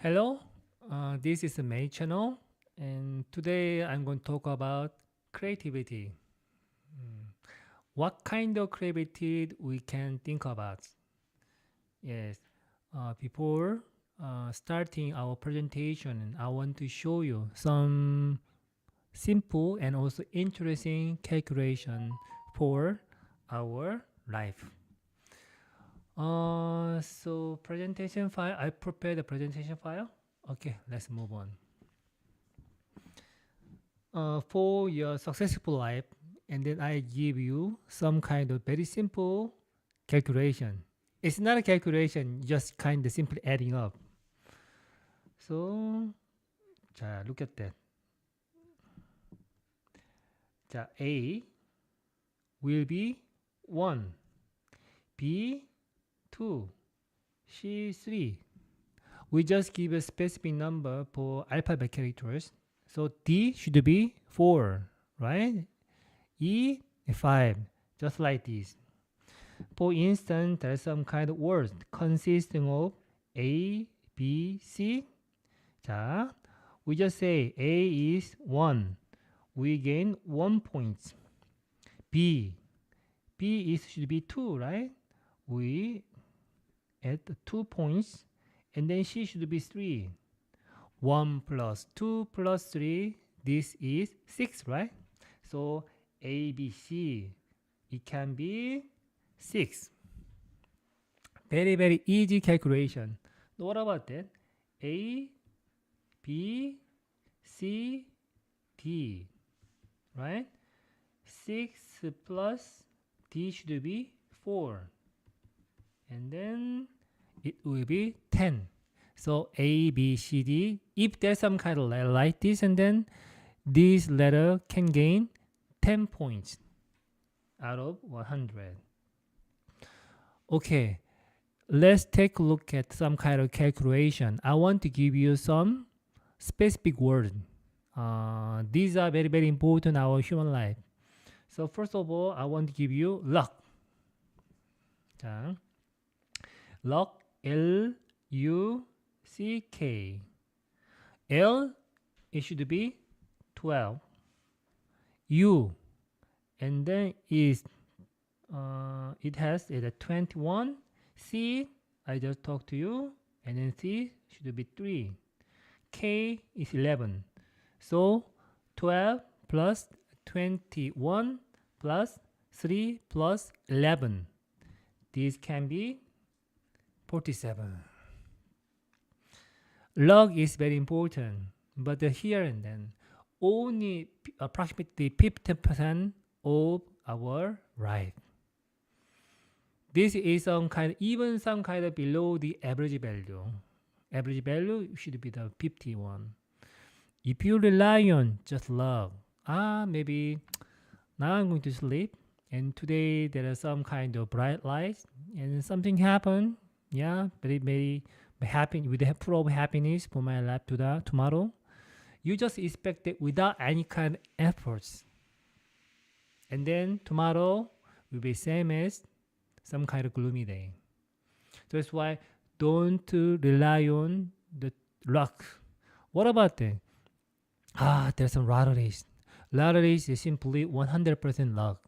Hello, this is the May channel, and today I'm going to talk about creativity. Mm. What kind of creativity we can think about? Yes, before starting our presentation, I want to show you some simple and also interesting calculation for our life. So presentation file, I prepared the presentation file. Okay, let's move on. For your successful life, and then I give you some kind of very simple calculation. It's not a calculation, just kind of simply adding up. So, 자, look at that. 자, A will be 1, B 2, C 3. We just give a specific number for alphabet characters. So D should be 4, right? E 5, just like this. For instance, there's some kind of word consisting of A, B, C. 자, we just say A is 1. We gain 1 point. B is should be 2, right? We add 2 points. And then C should be 3. 1 plus 2 plus 3, this is 6, right? So A, B, C, it can be 6. Very, very easy calculation. What about that? A, B, C, D, right? 6 plus D should be 4. And then it will be 10. So A, B, C, D, if there's some kind of letter like this, and then this letter can gain 10 points out of 100. Okay, let's take a look at some kind of calculation. I want to give you some specific words. These are very, very important in our human life. So first of all, I want to give you luck. 자, luck, L, U, C, K. L, it should be 12. U, and then is it has a 21. C, I just talked to you, and then C should be 3. K is 11. So 12 plus 21 plus 3 plus 11. This can be 47. Log is very important, but here and then only approximately 50% of our life. This is some kind, even some kind of below the average value. Average value should be the 51. If you rely on just log, maybe now I'm going to sleep, and today there are some kind of bright lights, and something happened. Yeah, very, very happy with the full of happiness for my life tomorrow. You just expect it without any kind of efforts, and then tomorrow will be same as some kind of gloomy day. That's why don't rely on the luck. What about that? There's some lotteries. Lotteries is simply 100% luck.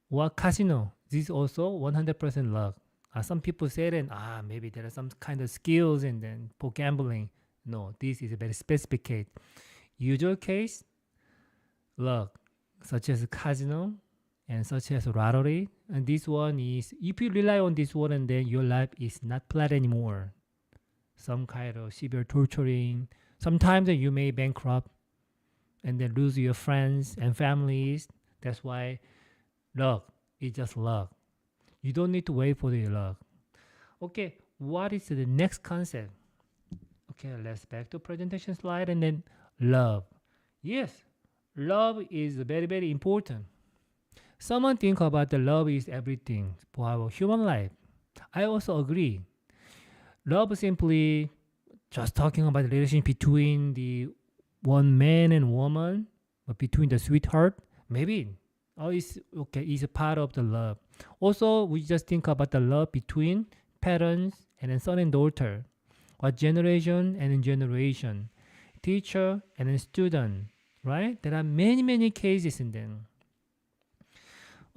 What casino? This is also 100% luck. Some people say that maybe there are some kind of skills and then for gambling. No, this is a very specific case. Usual case, luck, such as casino and such as lottery. And this one is, if you rely on this one, and then your life is not flat anymore. Some kind of severe torturing. Sometimes you may bankrupt and then lose your friends and families. That's why luck is just luck. You don't need to wait for the luck. Okay, what is the next concept? Okay, let's back to presentation slide, and then love. Yes, love is very, very important. Someone think about the love is everything for our human life. I also agree. Love simply just talking about the relationship between the one man and woman, but between the sweetheart, maybe. It's okay. It's a part of the love. Also, we just think about the love between parents and then son and daughter. What generation and generation, teacher and then student, right? There are many cases in them.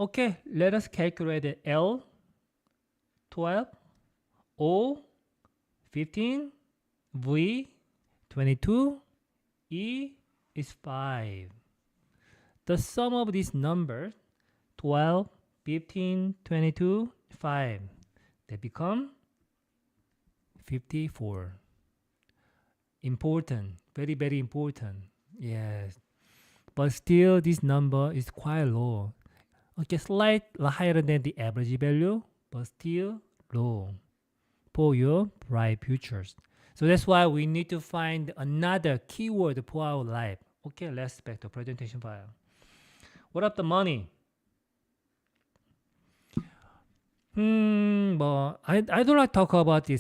Okay, let us calculate the L 12, O 15, V 22, E is 5. The sum of these numbers 12, 15, 22, 5, they become 54. Important, very important. Yes, but still this number is quite low. Okay, slightly higher than the average value, but still low for your bright futures. So that's why we need to find another keyword for our life. Okay, let's back to presentation file. What up the money? I don't like talk about the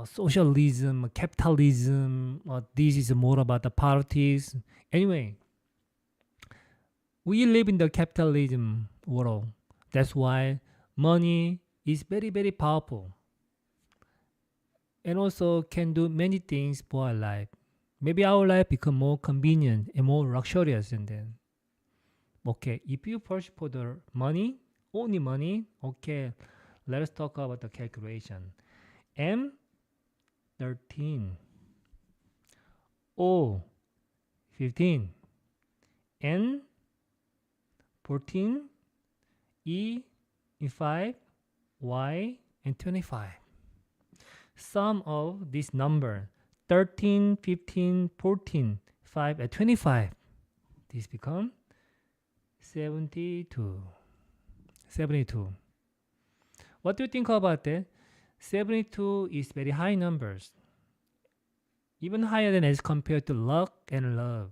socialism, capitalism. This is more about the politics. Anyway, we live in the capitalism world. That's why money is very powerful and also can do many things for our life. Maybe our life become more convenient and more luxurious and then. Okay, if you push for the money, only money, okay, let us talk about the calculation. M 13, O 15, N 14, E 5, Y and 25. Sum of this number 13, 15, 14, 5 and 25. This become 72. 72. What do you think about that? 72 is very high numbers. Even higher than as compared to luck and love.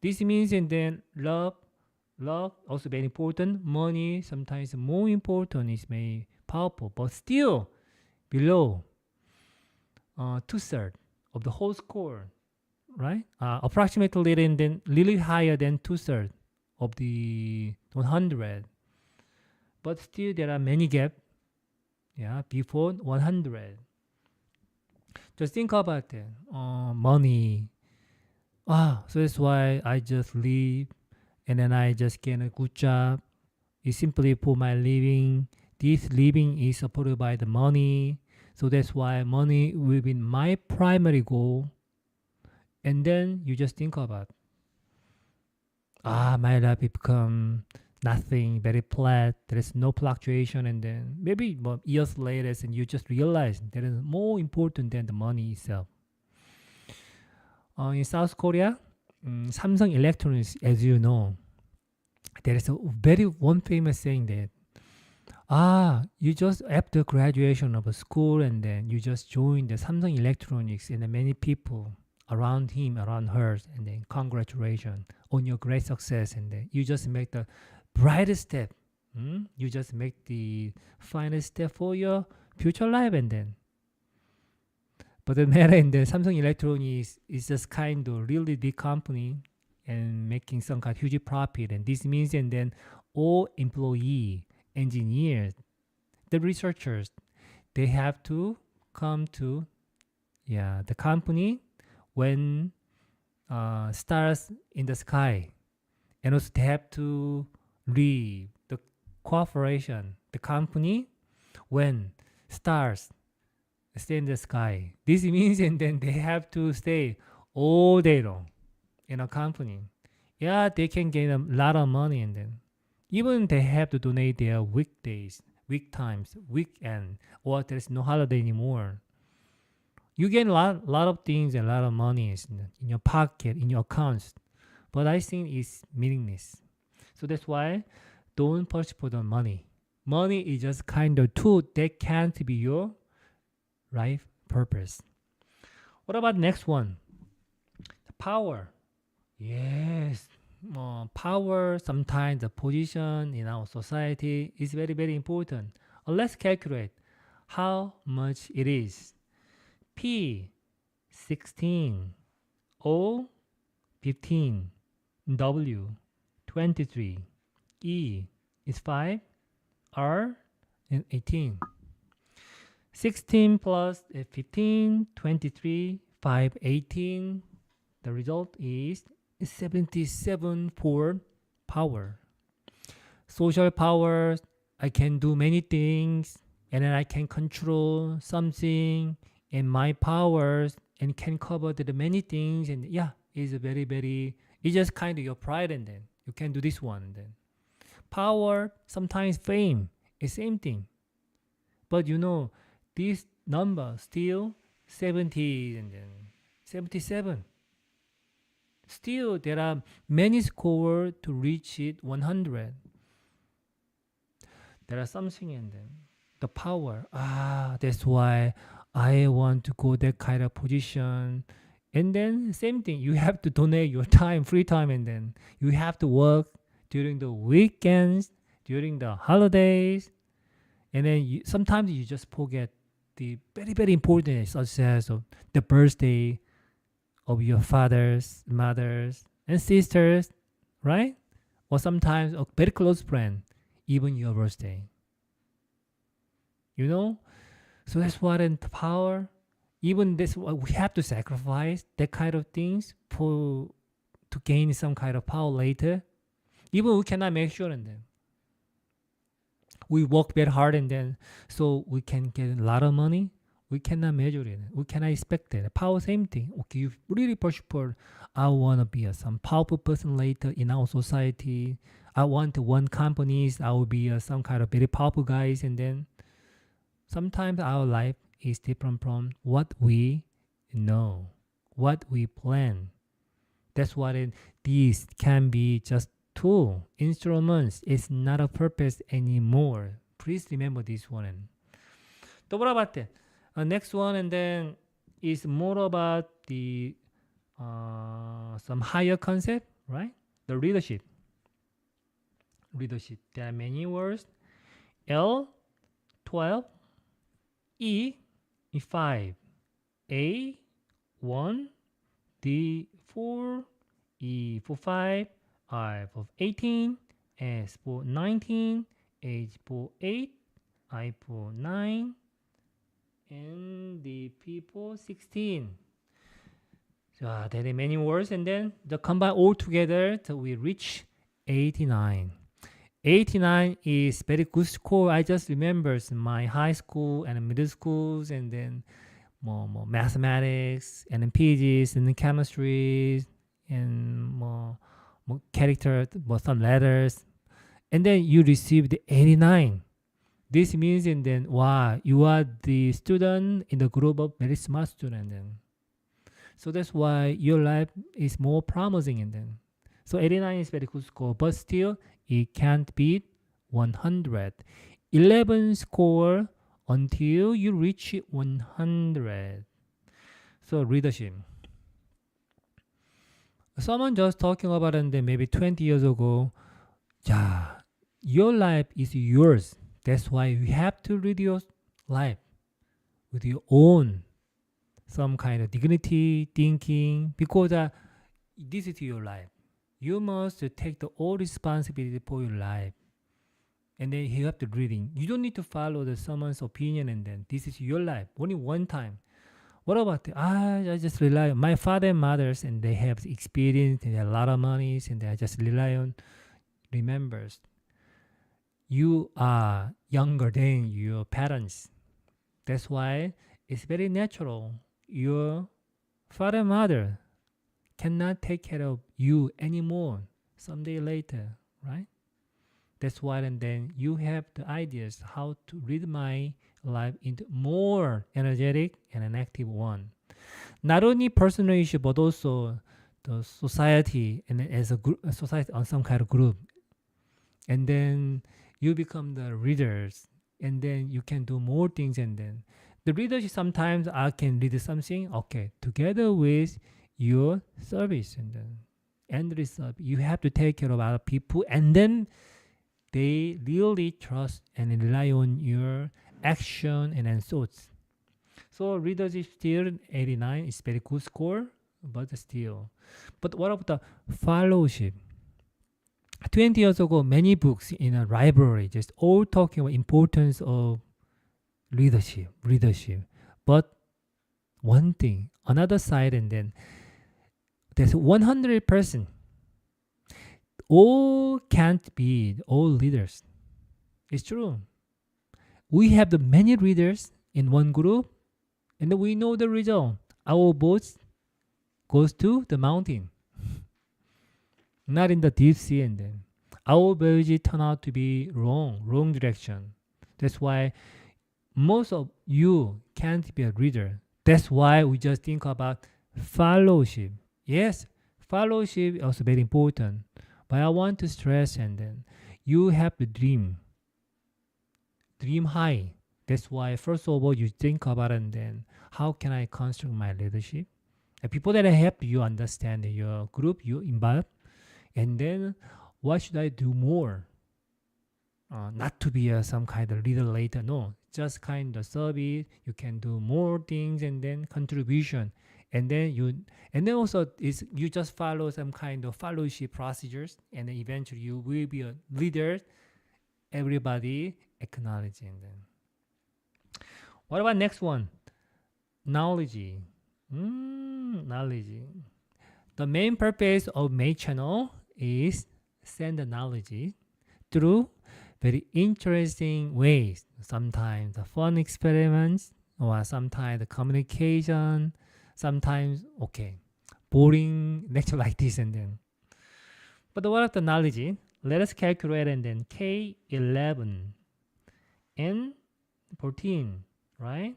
This means and then love also very important. Money sometimes more important is very powerful, but still below 2/3 of the whole score, right? Approximately then little higher than 2/3 of the 100. But still there are many gaps, yeah, before 100. Just think about that. Money. So that's why I just leave and then I just get a good job. It's simply for my living. This living is supported by the money. So that's why money will be my primary goal. And then you just think about, my life become nothing, very flat. There is no fluctuation. And then maybe years later, and you just realize that is more important than the money itself. In South Korea, Samsung Electronics, as you know, there is a very one famous saying that you just after graduation of a school and then you just join the Samsung Electronics and then many people around him, around her, and then congratulations on your great success and then you just make the brightest step. You just make the finest step for your future life and then. But the matter in the Samsung Electronics is just kind of really big company and making some kind of huge profit, and this means and then all employee, engineers, the researchers, they have to come to the company when stars in the sky, and also they have to leave the corporation, the company, when stars stay in the sky. This means and then they have to stay all day long in a company. Yeah, they can get a lot of money and then even they have to donate their weekdays, week times, weekend, or there's no holiday anymore. You get a lot of things and a lot of money in your pocket, in your accounts. But I think it's meaningless. So that's why don't push for the money. Money is just kind of tool that can't be your life purpose. What about next one? The power. Yes. Power, sometimes the position in our society is very important. Let's calculate how much it is. P 16, O 15, W 23, E is 5, R and 18. 16 plus 15, 23, 5, 18. The result is 77 for power. Social power, I can do many things and then I can control something and my powers and can cover the many things and yeah, it's very, it's just kind of your pride and then you can do this one and then. Power, sometimes fame, is same thing. But you know, this number still 70 and then 77. Still, there are many scores to reach it 100. There are something in them. The power. That's why I want to go that kind of position. And then same thing. You have to donate your time, free time, and then you have to work during the weekends, during the holidays, and then sometimes you just forget the very important, such as the birthday of your fathers, mothers, and sisters, right? Or sometimes a very close friend, even your birthday. You know? So that's what in power. Even this, we have to sacrifice that kind of things for to gain some kind of power later. Even we cannot make sure and then we work very hard and then so we can get a lot of money. We cannot measure it. We cannot expect it. Power, same thing. Okay, you really push for. I want to be some powerful person later in our society. I want to run companies. I will be some kind of very powerful guys, and then sometimes our life is different from what we know, what we plan. That's what these can be just tool, instruments. It's not a purpose anymore. Please remember this one. 또 what about that? Next one and then is more about the some higher concept, right? The leadership. Leadership. There are many words. L 12, E 5, A 1, D 4, E for 5, I for 18, S for 19, H for 8, I for 9, and the P for 16. So there are many words, and then the combine all together till we reach 89. 89 is very good score. I just remember my high school and middle schools, and then more mathematics, and then PGs, and then chemistry, and more character, some letters, and then you receive the 89. This means, and then wow, you are the student in the group of very smart student. Then, so that's why your life is more promising. And then, so 89 is very good score, but still it can't beat 100. 11 score until you reach 100. So leadership. Someone just talking about it, and maybe 20 years ago, yeah, your life is yours. That's why you have to lead your life with your own some kind of dignity, thinking, because this is your life. You must take the all responsibility for your life. And then you have to reading. You don't need to follow someone's opinion, and then this is your life. Only one time. What about I just rely on my father and mothers, and they have experience, and they have a lot of money, and I just rely on. Remembers, you are younger than your parents. That's why it's very natural. Your father and mother cannot take care of you anymore someday later, right? That's why, and then you have the ideas how to lead my life into more energetic and an active one. Not only personal issue, but also the society and as a group, a society on some kind of group. And then you become the leaders, and then you can do more things. And then the leadership, sometimes I can lead something, okay, together with your service, and then endless service. You have to take care of other people, and then they really trust and rely on your action and then thoughts. So leadership still 89 is very good score, but still. But what about the fellowship? 20 years ago, many books in a library just all talking about importance of leadership. But one thing, another side, and then there's 100%. All can't be all leaders. It's true. We have the many leaders in one group, and then we know the result. Our votes goes to the mountain, not in the deep sea, and then our votes turn out to be wrong direction. That's why most of you can't be a leader. That's why we just think about fellowship. Yes, fellowship is also very important. But I want to stress, and then you have to dream high. That's why first of all you think about it, and then how can I construct my leadership? The people that help you understand your group you involve, and then what should I do more? Not to be some kind of leader later. No, just kind of service. You can do more things, and then contribution, and then also is you just follow some kind of fellowship procedures, and then eventually you will be a leader. Everybody acknowledging them. What about next one? Knowledge. Knowledge. The main purpose of May channel is send the knowledge through very interesting ways. Sometimes the fun experiments, or sometimes the communication. Sometimes boring lecture like this, and then. But what of the knowledge? Let us calculate, and then K11, N14, right?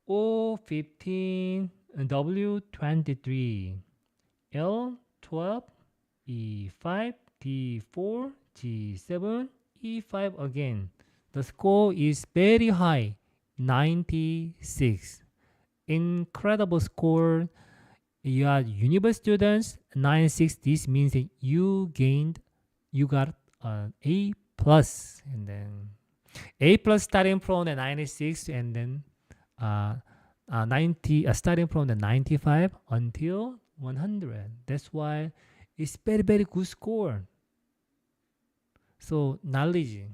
O15, W23, L12, E5, D4, G7, E5 again. The score is very high, 96. Incredible score. You are university students, 96. This means that you got an A plus, and then A plus starting from the 96, and then 90 starting from the 95 until 100. That's why it's very good score. So knowledge.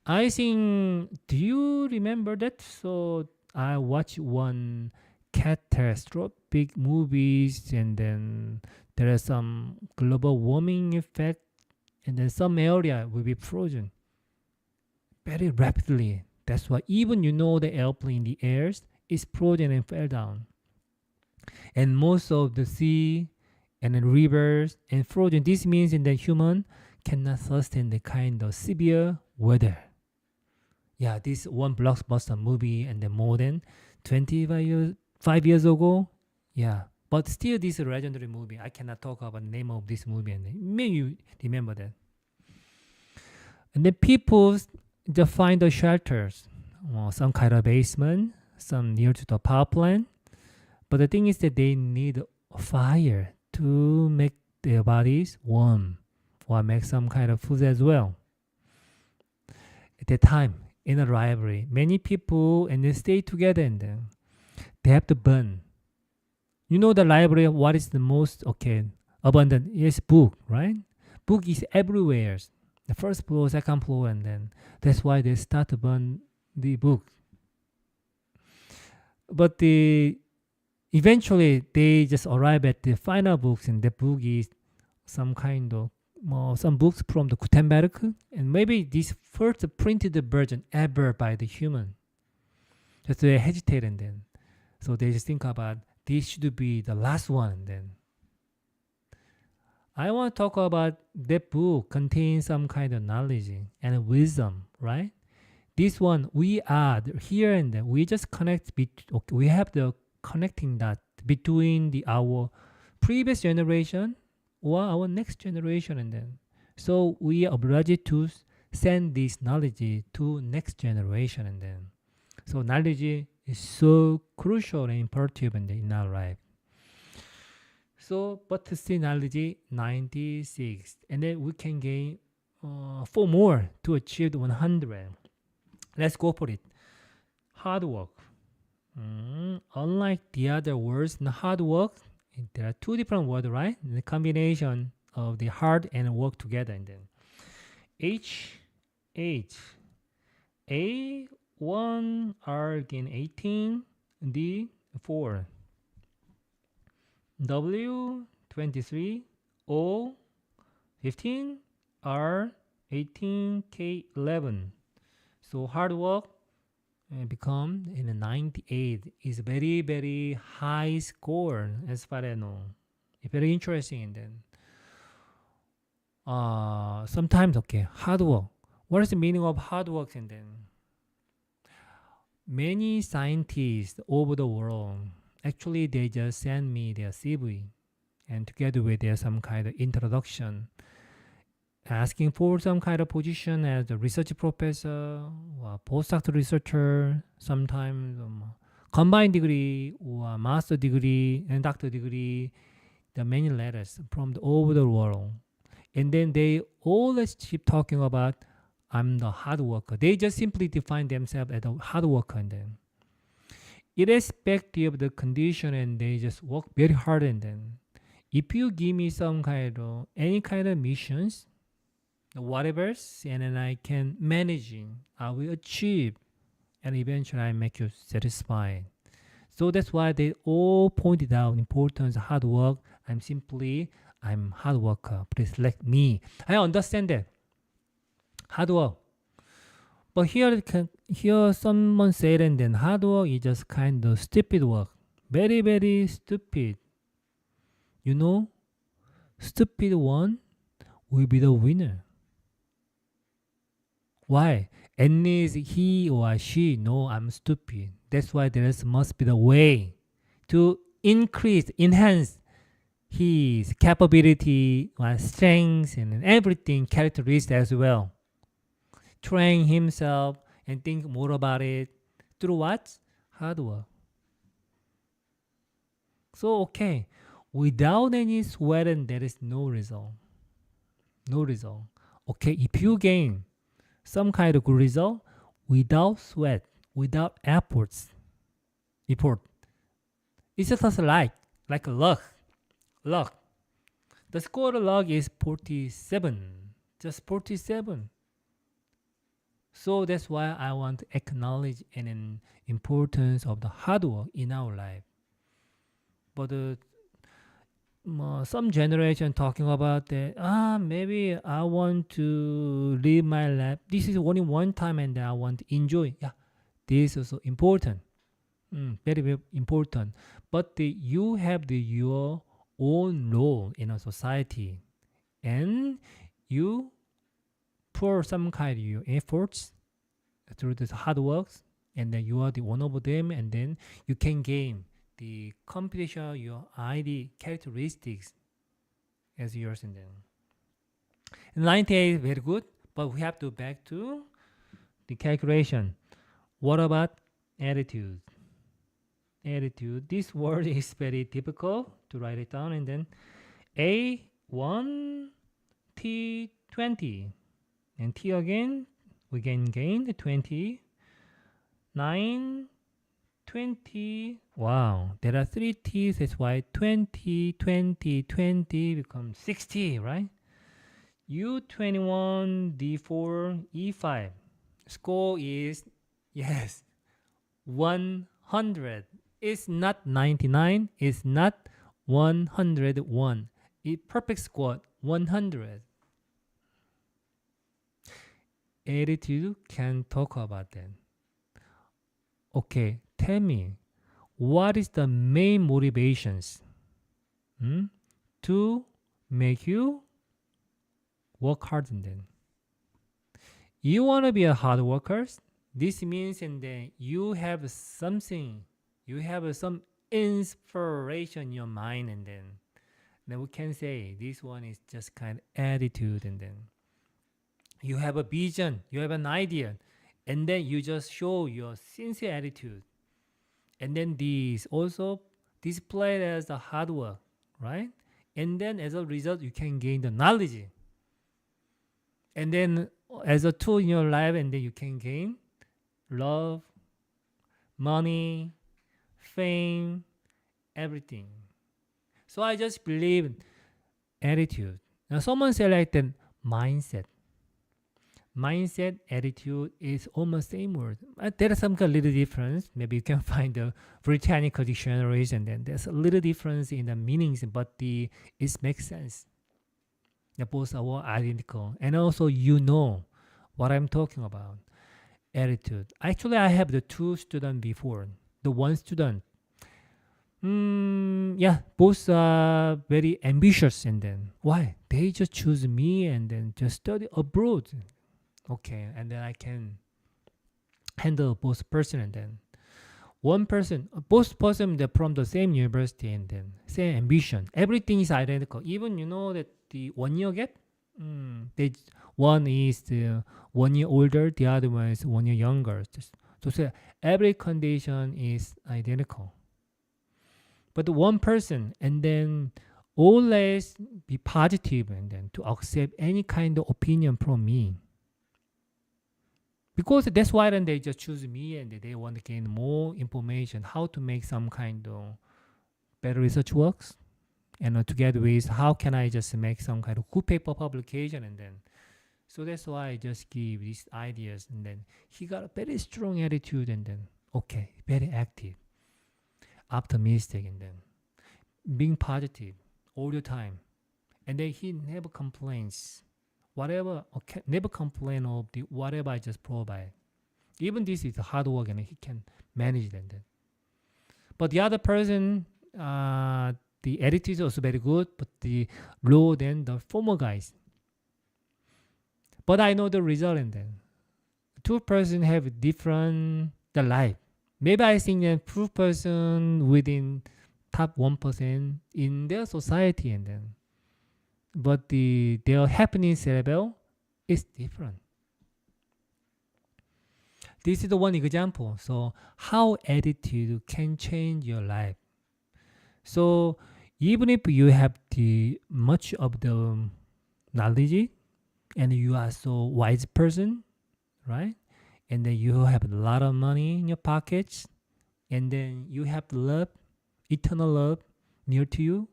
I think, do you remember that? So I watched one catastrophic movies, and then there is some global warming effect, and then some area will be frozen very rapidly. That's why even the airplane in the air is frozen and fell down, and most of the sea and the rivers and frozen. This means that human cannot sustain the kind of severe weather. Yeah, this one blockbuster movie, and then more than 5 years ago. Yeah, but still this legendary movie. I cannot talk about the name of this movie, and maybe you remember that. And then people just find the shelters, some kind of basement, some near to the power plant. But the thing is that they need fire to make their bodies warm, or make some kind of food as well. At that time, in a library, many people and they stay together, and then they have to burn. The library, what is the most abundant? Yes, book, right? Book is everywhere. The first floor, second floor, and then that's why they start to burn the book. But eventually they just arrive at the final books, and the book is some kind of some books from the Gutenberg, and maybe this first printed version ever by the human. Just they hesitate, and then so they just think about this should be the last one. And then I want to talk about that book contains some kind of knowledge and wisdom, right? This one we add here, and then we just connect. We have the connecting that between our previous generation or our next generation, and then so we are obliged to send this knowledge to next generation, and then so knowledge is so crucial and important in our life. So, but to see knowledge 96, and then we can gain 4 more to achieve the 100. Let's go for it. Hard work. Unlike the other words, in hard work, there are 2 different words, right? The combination of the hard and work together, and then A 1 R gain 18, D 4, W 23, O 15, R 18, K 11. So hard work become in a 98 is very very high score as far as I know. It's very interesting. And then sometimes okay, hard work. What is the meaning of hard work? And then many scientists over the world actually they just send me their CV and together with their some kind of introduction asking for some kind of position as a research professor or postdoc researcher, sometimes combined degree or master degree and doctor degree. There are many letters from all over the world. And then they always keep talking about I'm the hard worker. They just simply define themselves as a hard worker. And then irrespective of the condition and they just work very hard. And then if you give me some kind of any kind of missions, whatever, and then I can managing, I will achieve, and eventually I make you satisfied. So that's why they all pointed out importance of hard work. I'm hard worker. Please let me. I understand that hard work, but here someone said, and then hard work is just kind of stupid work, very very stupid. You know, stupid one will be the winner. Why? At least he or she know I'm stupid. That's why there must be the way to increase, enhance his capability, strengths, and everything, characteristics as well. Train himself and think more about it through what? Hard work. So okay, without any sweat, and there is no result. No result. Okay, if you gain some kind of good result without sweat, without effort. It's just like a luck. The score log is 47, just 47. So that's why I want to acknowledge an importance of the hard work in our life. But some generation talking about that. Maybe I want to live my life. This is only one time, and I want to enjoy. Yeah, this is also important. Very, very important. But you have your own role in a society, and you pour some kind of your efforts through this hard works, and then you are the one of them, and then you can gain the competition, your ID characteristics as yours. And then 98 very good, but we have to back to the calculation. What about attitude? Attitude. This word is very difficult to write it down. And then A1 T 20 and T again. We can gain the 20 9 20. Wow, there are 3 T's. That's why 20 20 20 becomes 60, right? U21 D4 E5. Score is, yes, 100. It's not 99. It's not 101. It perfect score 100. Attitude can talk about that. Okay, tell me, what is the main motivations to make you work hard? And then you want to be a hard worker. This means, and then you have something, you have some inspiration in your mind, and then we can say this one is just kind of attitude. And then you have a vision, you have an idea, and then you just show your sincere attitude, and then these also displayed as the hard work, right? And then as a result you can gain the knowledge, and then as a tool in your life, and then you can gain love, money, fame, everything. So I just believe attitude. Now someone said like that mindset. mindset, attitude is almost same word. There is some kind of little difference. Maybe you can find the Britannical dictionaries, and then there's a little difference in the meanings, but it makes sense. They both are identical, and also you know what I'm talking about. Attitude. Actually, I have the two students before. The one student, yeah, both are very ambitious, and then why they just choose me and then just study abroad. Okay, and then I can handle both person, and then one person, both person they're from the same university and then same ambition. Everything is identical. Even you know that the 1 year gap, they one is the 1 year older, the other one is 1 year younger. So say every condition is identical. But one person and then always be positive and then to accept any kind of opinion from me. Because that's why then they just choose me and they want to gain more information, how to make some kind of better research works, and together with how can I just make some kind of good paper publication, and then so that's why I just give these ideas, and then he got a very strong attitude, and then okay, very active, optimistic, and then being positive all the time, and then he never complains. Whatever, okay, never complain of the whatever I just provide. Even this is hard work, and he can manage it. But the other person, the attitude is also very good, but the low than the former guys. But I know the result, and then two person have different the life. Maybe I think that two person within top 1% in their society, and then but their happiness level is different. This is the one example. So how attitude can change your life. So even if you have the much of the knowledge and you are so wise person, right? And then you have a lot of money in your pockets, and then you have love, eternal love near to you,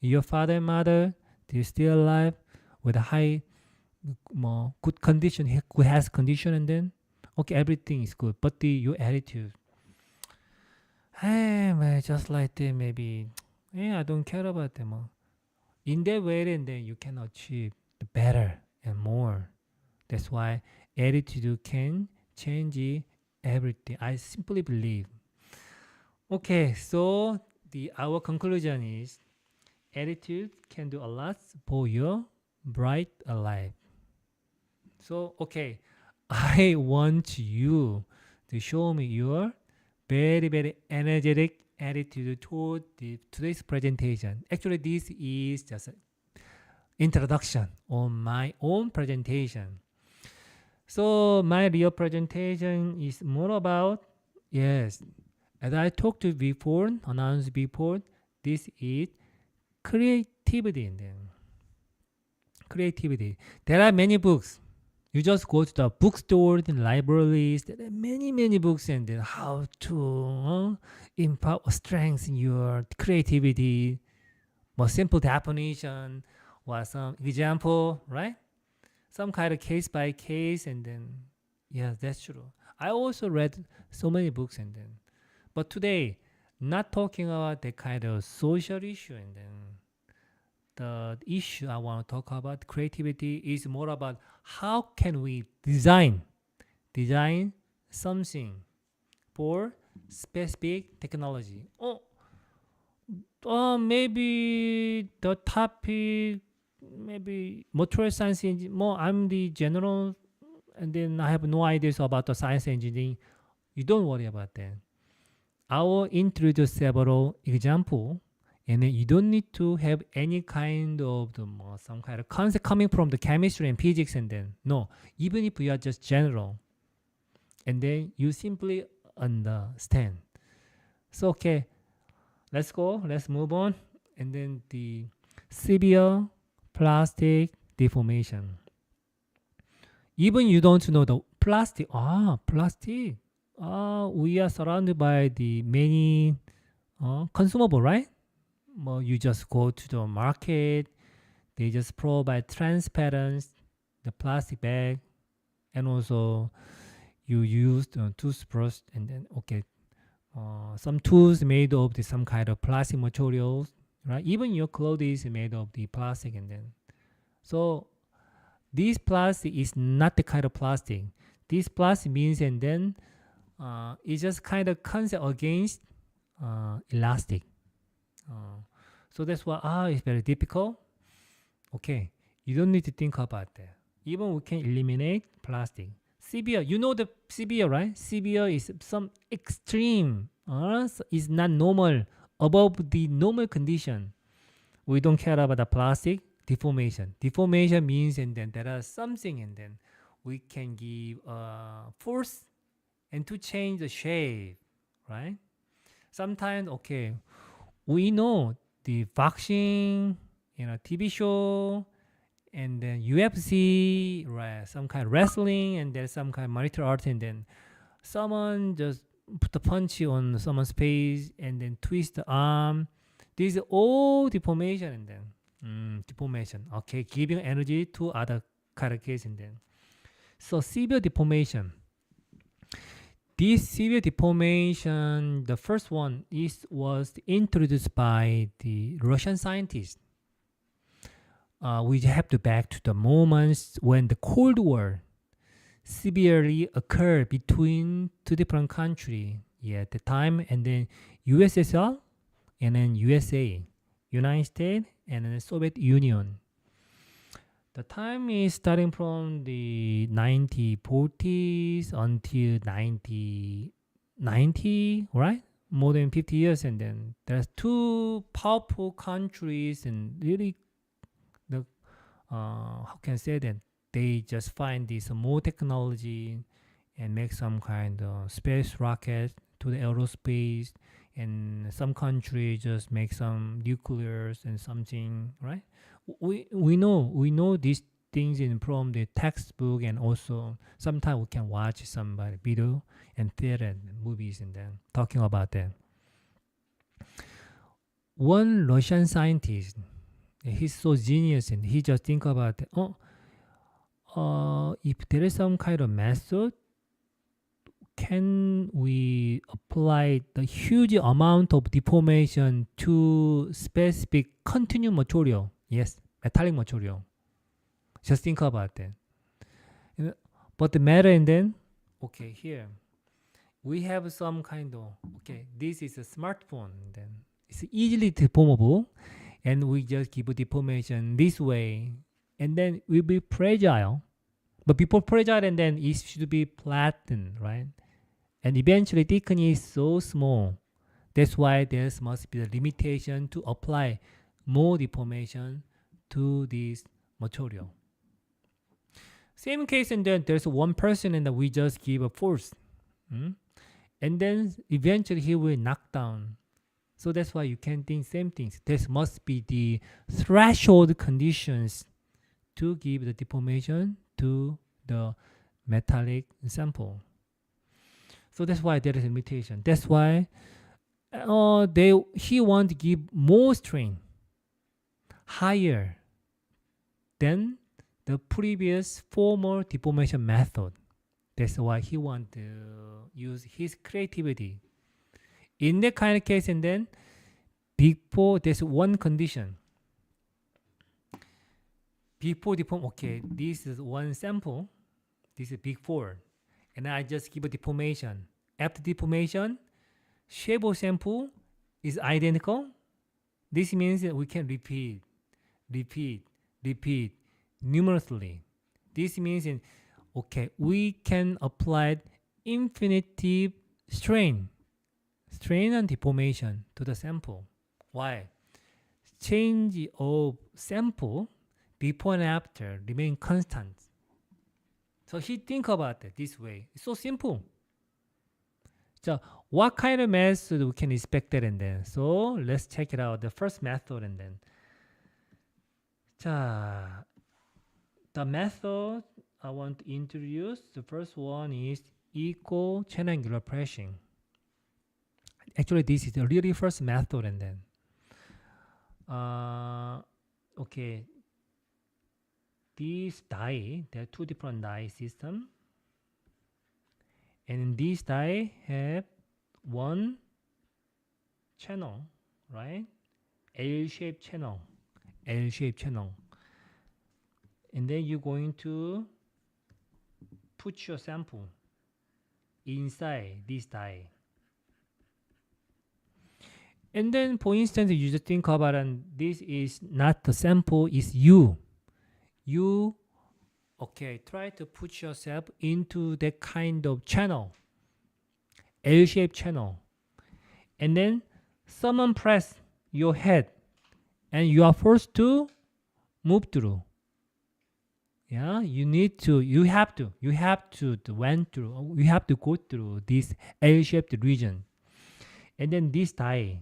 your father and mother, they're still alive with a high, more good condition, good health condition, and then okay, everything is good. But your attitude, hey man, just like that, maybe, yeah, I don't care about them. In that way, and then you can achieve the better and more. That's why attitude can change everything. I simply believe. Okay, so our conclusion is attitude can do a lot for your bright life. So, okay, I want you to show me your very, very energetic attitude toward today's presentation. Actually, this is just an introduction on my own presentation. So, my real presentation is more about, yes, as I talked to before, announced before, this is creativity. And then creativity. There are many books. You just go to the bookstore and libraries. There are many, many books, and then how to empower, strengthen your creativity. More simple definition or some example, right? Some kind of case by case, and then yeah, that's true. I also read so many books, and then but today, not talking about that kind of social issue, and then the issue I want to talk about creativity is more about how can we design something for specific technology. Maybe the topic, maybe material science engineering. More, I'm the general, and then I have no ideas about the science engineering. You don't worry about that. I will introduce several examples, and then you don't need to have any kind of some kind of concept coming from the chemistry and physics, and then no, even if you are just general, and then you simply understand. So okay, let's go. Let's move on, and then the severe plastic deformation. Even you don't know the plastic. Plastic. We are surrounded by the many consumable, right? Well, you just go to the market. They just provide transparent the plastic bag, and also you used toothbrush, and then some tools made of some kind of plastic materials, right? Even your clothes is made of the plastic, and then so this plastic is not the kind of plastic. This plastic means, and then it just kind of comes against elastic. So that's why it's very difficult. Okay, you don't need to think about that. Even we can eliminate plastic. Severe, you know the severe, right? Severe is some extreme. Is not normal, above the normal condition. We don't care about the plastic. Deformation. Deformation means, and then there are something, and then we can give force and to change the shape, right? Sometimes, okay, we know the boxing, TV show, and then UFC, right? Some kind of wrestling, and then some kind of martial art, and then someone just put a punch on someone's face, and then twist the arm. These are all deformation, and then deformation. Okay, giving energy to other characters, and then so severe deformation. This severe deformation, the first one was introduced by the Russian scientists. We have to back to the moments when the Cold War severely occurred between two different countries. Yeah, at the time, and then USSR, and then USA, United States, and then Soviet Union. The time is starting from the 1940s until 1990, right? More than 50 years, and then there's two powerful countries, and really the how can I say that, they just find this more technology and make some kind of space rocket to the aerospace, and some country just make some nuclears and something, right? We know these things in from the textbook, and also sometimes we can watch some video and theater and movies, and then talking about that. One Russian scientist, he's so genius, and he just think about if there is some kind of method, can we apply the huge amount of deformation to specific continuum material? Yes, metallic material. Just think about that. But the matter, and then, okay, here we have some kind of, okay, this is a smartphone, and then it's easily deformable, and we just keep deformation this way, and then it will be fragile. But before fragile, and then it should be flattened, right? And eventually thickness is so small. That's why there must be a limitation to apply more deformation to this material. Same case, and then there's one person, and then we just give a force. And then eventually he will knock down. So that's why you can think same things. There must be the threshold conditions to give the deformation to the metallic sample. So that's why there is a limitation. That's why he want to give more strain, higher than the previous former deformation method. That's why he want to use his creativity. In that kind of case, and then before there's one condition. Before deform, okay, this is one sample. This is before, and I just give a deformation. After deformation, shape of sample is identical. This means that we can repeat numerously. This means, okay, we can apply infinitive strain and deformation to the sample. Why? Change of sample before and after remain constant. So he think about it this way. It's so simple. So what kind of method we can expect that, and then? So let's check it out. The first method, and then. 자, the method I want to introduce, the first one is equal chain angular pressing. Actually, this is the really first method, and then. Okay. These die, there are two different die systems. and this die have one channel, right? L-shaped channel, L-shaped channel. And then you're going to put your sample inside this die. And then, for instance, you just think about it, this is not the sample, it's you. You, okay, try to put yourself into that kind of channel, L-shaped channel. And then someone press your head and you are forced to move through. Yeah, you have to go through this L-shaped region. And then this die,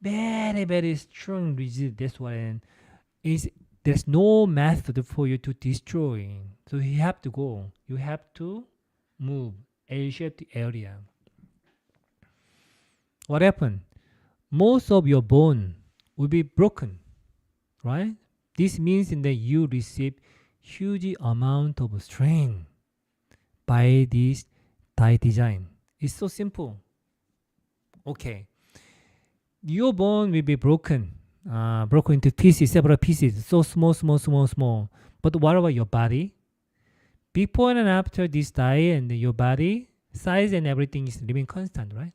very, very strong rigid, that's why there's no method for you to destroy. So you have to move L-shaped area. What happened? Most of your bone will be broken, right? This means that you receive huge amount of strain by this die design. It's so simple. Okay, your bone will be broken into pieces, several pieces, so small. But what about your body? Before and after this die, and your body size and everything is remain constant, right?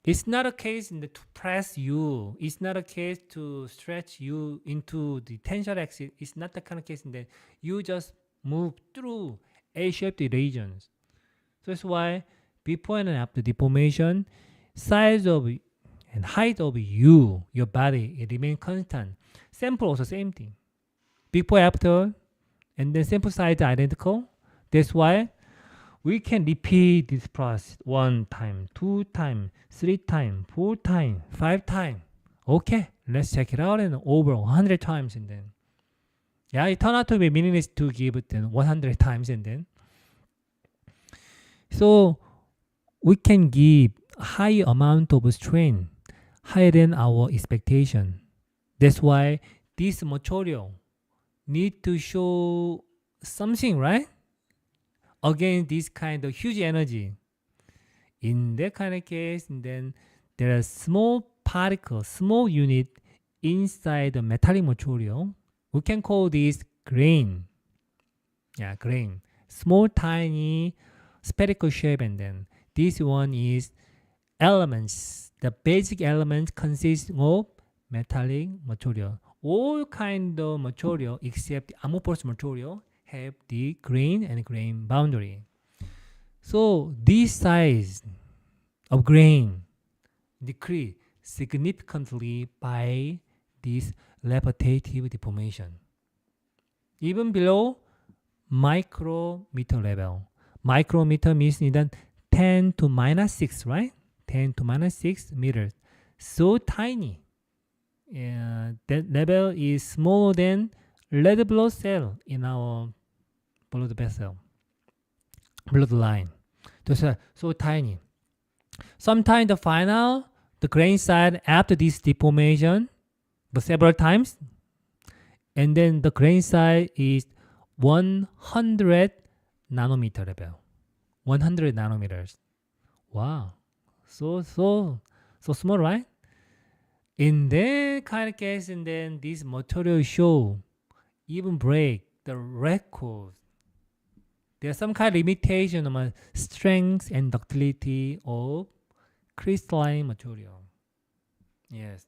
It's not a case to press you. It's not a case to stretch you into the tensile axis. It's not the kind of case that you just move through A-shaped regions. So that's why before and after deformation, size of and height of your body, it remains constant. Sample also same thing. Before, after, and then sample size identical. That's why we can repeat this process 1 time, 2 time, 3 time, 4 time, 5 time. Okay, let's check it out, and over 100 times, and then it turned out to be meaningless to give it 100 times, and then so we can give high amount of strain, higher than our expectation. That's why this material need to show something, right? Against this kind of huge energy. In that kind of case, then there are small particles, small unit inside the metallic material. We can call this grain. Yeah, grain. Small, tiny, spherical shape, and then this one is elements. The basic elements consist of metallic material. All kind of material except amorphous material have the grain and grain boundary. So this size of grain decrease significantly by this repetitive deformation. Even below micrometer level. Micrometer means 10 to minus 6, right? 10 to minus 6 meters. So tiny. That level is smaller than red blood cell in our blood vessel, blood line. Those are so tiny. Sometimes the grain size after this deformation, but several times, and then the grain size is 100 nanometer level. 100 nanometers. Wow. So small, right? In that kind of case, and then this material show even break the record. There's some kind of limitation on strength and ductility of crystalline material. Yes,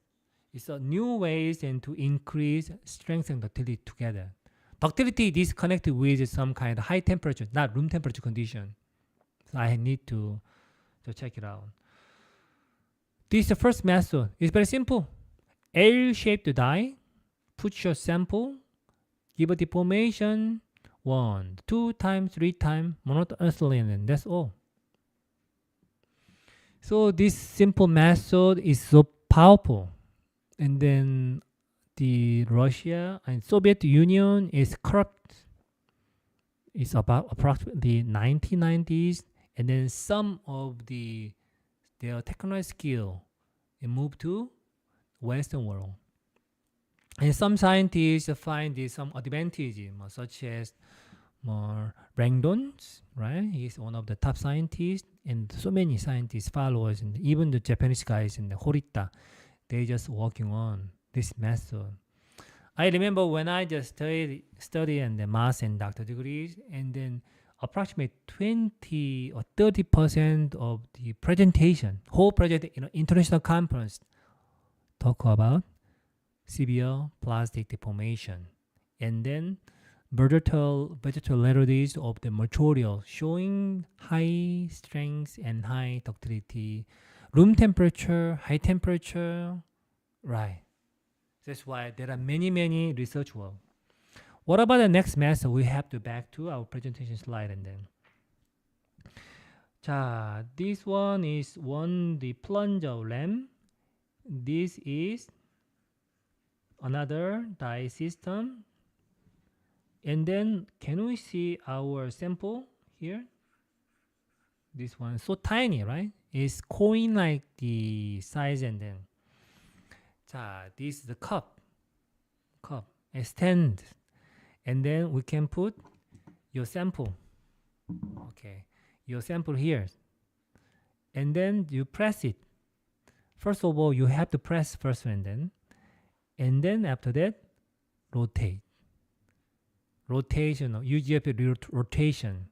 it's a new ways and to increase strength and ductility together. Ductility is connected with some kind of high temperature, not room temperature condition. So I need to check it out. This is the first method. It's very simple. L-shaped die. Put your sample. Give a deformation 1, 2 times, 3 times monotonously, and that's all. So this simple method is so powerful. And then the Russia and Soviet Union is corrupt. It's about approximately 1990s, and then some of their technology skill moved to Western world. And some scientists find some advantage, such as more Langdon, right? He's one of the top scientists, and so many scientists, followers, and even the Japanese guys in the Horita, they just working on this method. I remember when I just study and the master and doctor degrees, and then approximately 20 or 30% of the presentation, whole project, international conference, talk about severe plastic deformation, and then versatility of the material, showing high strength and high ductility, room temperature, high temperature, right? That's why there are many research work. What about the next method? We have to back to our presentation slide and then. 자, this one is the plunger lamp. This is another die system. And then can we see our sample here? This one so tiny, right? It's coin like the size and then. 자, this is the cup, a stand, and then we can put your sample. Okay, your sample here, and then you press it. First of all, you have to press first, and then after that, rotate. Rotation, UGF rotation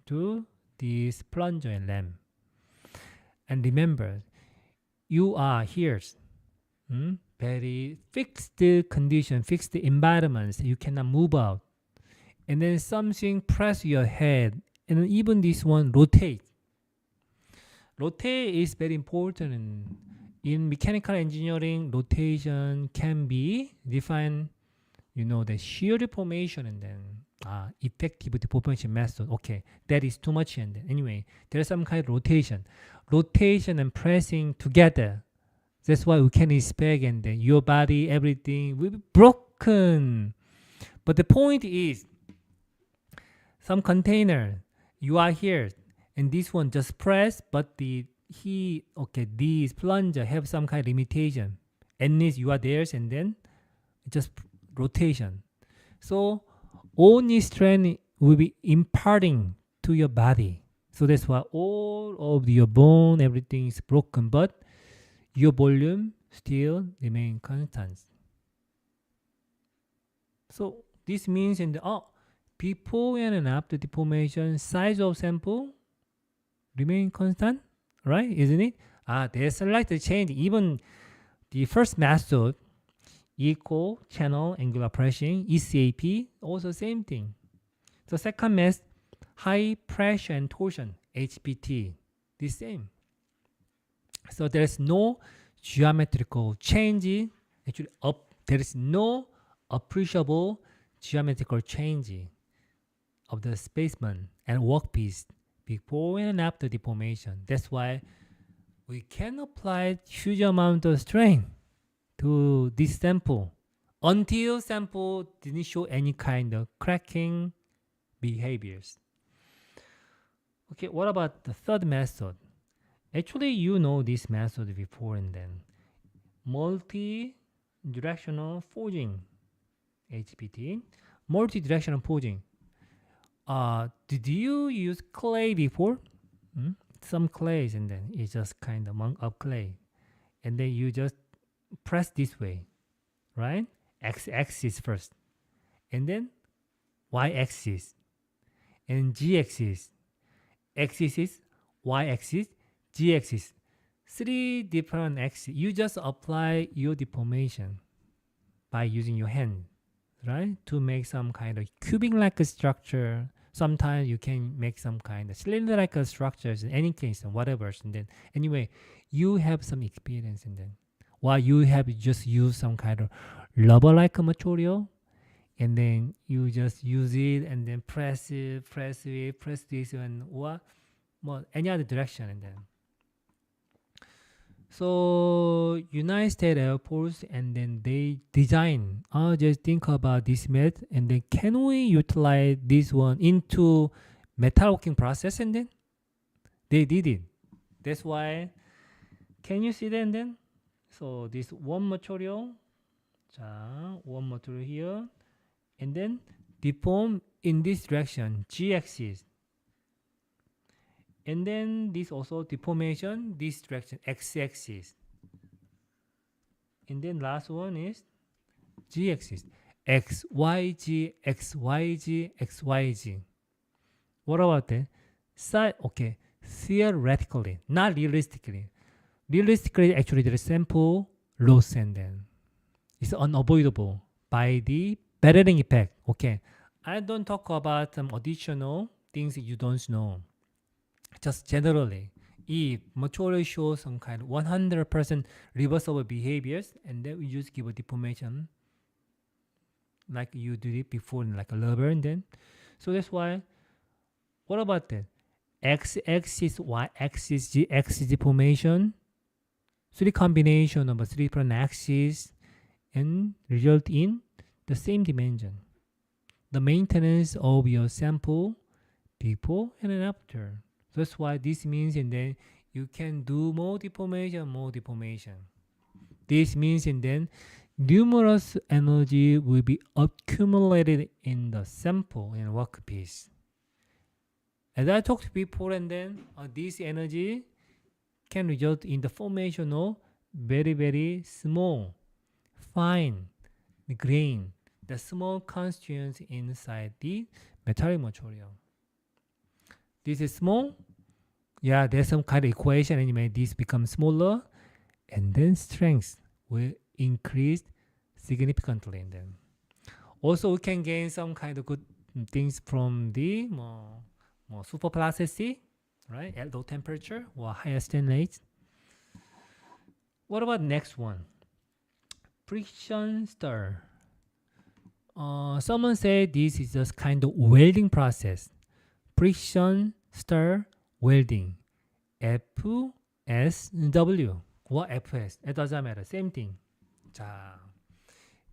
to this plunger and lamp. And remember, you are here. Very fixed condition, fixed environments. You cannot move out. And then something press your head. And even this one rotate. Rotate is very important. In mechanical engineering, rotation can be defined, the shear deformation and then effective deformation method. Okay, that is too much. And then anyway, there's some kind of rotation and pressing together. That's why we can expect and then your body, everything will be broken. But the point is, some container, you are here, and this one just press, but these plunger have some kind of limitation. At least you are there, and then just rotation. So only strength will be imparting to your body. So that's why all of your bone, everything is broken, but your volume still remain constant. So this means before and after deformation, size of sample remain constant, right? Isn't it? There's a slight change. Even the first method, equal channel angular pressure, ECAP, also same thing. So second method, high pressure and torsion, HPT, the same. So there is no geometrical change. Actually, there is no appreciable geometrical change of the spaceman and workpiece before and after deformation. That's why we can apply huge amount of strain to this sample until sample didn't show any kind of cracking behaviors. Okay, what about the third method? Actually, this method before and then. Multi-directional forging, HPT. Multi-directional forging. Did you use clay before? Some clays and then it's just kind of munk of clay. And then you just press this way, right? X-axis first. And then Y-axis. And G-axis. X-axis, Y-axis, G-axis. 3 different axes. You just apply your deformation by using your hand, right? To make some kind of cubic-like structure. Sometimes you can make some kind of cylinder-like structures in any case, and whatever. And then anyway, you have some experience in then. While you have just used some kind of rubber-like material, and then you just use it and then press this and any other direction and then. So United States Air Force and then they design, just think about this method and then can we utilize this one into metalworking process and then they did it. That's why, can you see that and then? So this one material here, and then deform in this direction, g-axis. And then this also deformation, this direction, x-axis. And then last one is g-axis, x, y, g, x, y, g, x, y, g. What about that? Okay, theoretically, not realistically. Realistically, actually, there is sample loss and then it's unavoidable by the bettering effect. Okay, I don't talk about additional things you don't know. Just generally, if material shows some kind of 100% reversible behaviors, and then we just give a deformation like you did it before in like a rubber, and then so that's why. What about that? X-axis, Y-axis, Z-axis deformation. Three combination of three different axes and result in the same dimension. The maintenance of your sample before and after. That's why this means, and then you can do more deformation, more deformation. This means, and then numerous energy will be accumulated in the sample and workpiece. As I talked before, and then this energy can result in the formation of very, very small, fine grain, the small constituents inside the metallic material. This is small. Yeah, there's some kind of equation, and you make this become smaller, and then strength will increase significantly. And then also we can gain some kind of good things from the more superplasticity, right? At low temperature or higher strain rates. What about next one? Friction stir. Someone said this is just kind of welding process. Friction stir welding. FSW or FS. It doesn't matter. Same thing. 자,